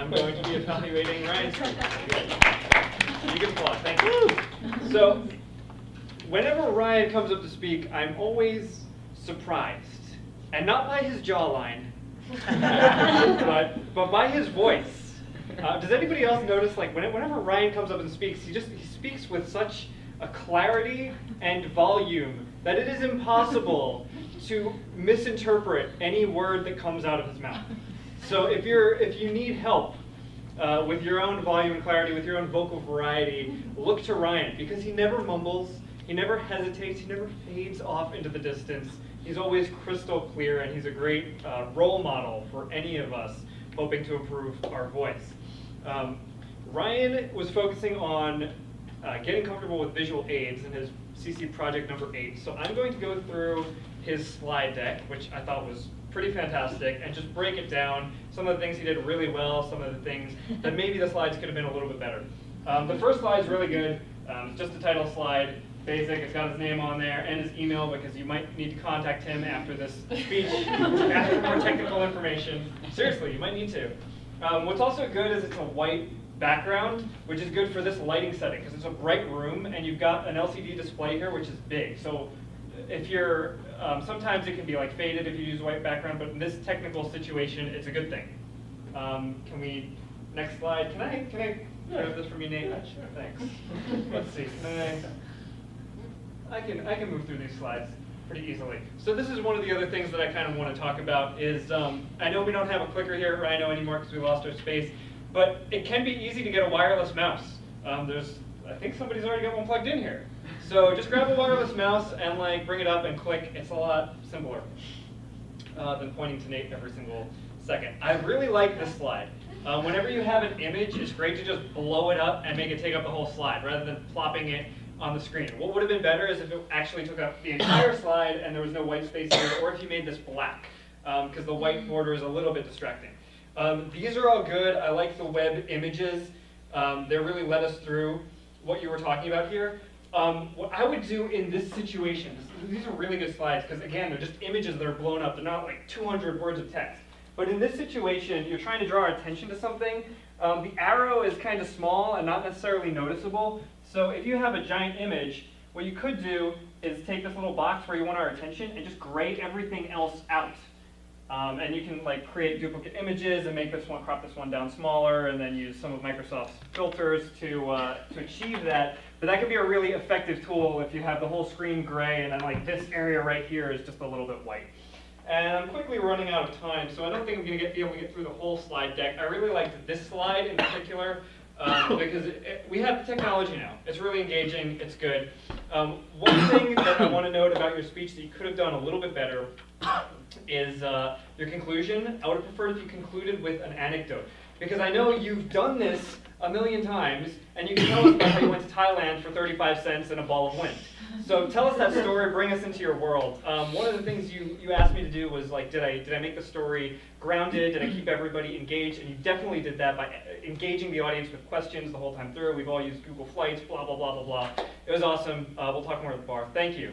I'm going to be evaluating Ryan's speech. You can applaud, thank you. So, whenever Ryan comes up to speak, I'm always surprised. And not by his jawline, but by his voice. Does anybody else notice, like, whenever Ryan comes up and speaks, he speaks with such a clarity and volume that it is impossible to misinterpret any word that comes out of his mouth. So if you need help with your own volume and clarity, with your own vocal variety, look to Ryan, because he never mumbles, he never hesitates, he never fades off into the distance. He's always crystal clear, and he's a great role model for any of us hoping to improve our voice. Ryan was focusing on getting comfortable with visual aids in his CC project number 8. So I'm going to go through his slide deck, which I thought was pretty fantastic, and just break it down. Some of the things he did really well, some of the things that maybe the slides could have been a little bit better. The first slide is really good. It's just a title slide. Basic, it's got his name on there and his email, because you might need to contact him after this speech, ask for more technical information. Seriously, you might need to. What's also good is it's a white background, which is good for this lighting setting, because it's a bright room and you've got an LCD display here, which is big. So if you're, sometimes it can be like faded if you use a white background, but in this technical situation, it's a good thing. Can we, next slide, can I grab this from you, Nate? Yeah, sure. Thanks. Let's see, I can move through these slides pretty easily. So this is one of the other things that I kind of want to talk about is, I know we don't have a clicker here at Rhino anymore because we lost our space, but it can be easy to get a wireless mouse. I think somebody's already got one plugged in here. So just grab a wireless mouse and like bring it up and click. It's a lot simpler than pointing to Nate every single second. I really like this slide. Whenever you have an image, it's great to just blow it up and make it take up the whole slide rather than plopping it on the screen. What would have been better is if it actually took up the entire slide and there was no white space here, or if you made this black, because the white border is a little bit distracting. These are all good. I like the web images. They really led us through what you were talking about here. What I would do in this situation, these are really good slides, because again, they're just images that are blown up. They're not like 200 words of text. But in this situation, you're trying to draw our attention to something. The arrow is kind of small and not necessarily noticeable. So if you have a giant image, what you could do is take this little box where you want our attention and just gray everything else out. And you can like create duplicate images and make this one, crop this one down smaller, and then use some of Microsoft's filters to achieve that. But that could be a really effective tool if you have the whole screen gray and then like this area right here is just a little bit white. And I'm quickly running out of time, so I don't think I'm going to be able to get through the whole slide deck. I really liked this slide in particular because we have the technology now. It's really engaging. It's good. One thing that I want to note about your speech that you could have done a little bit better is your conclusion. I would have preferred if you concluded with an anecdote, because I know you've done this a million times, and you can tell us about how you went to Thailand for 35 cents and a ball of wind. So tell us that story, bring us into your world. One of the things you asked me to do was like, did I make the story grounded? Did I keep everybody engaged? And you definitely did that by engaging the audience with questions the whole time through. We've all used Google Flights, blah, blah, blah, blah, blah. It was awesome. We'll talk more at the bar. Thank you.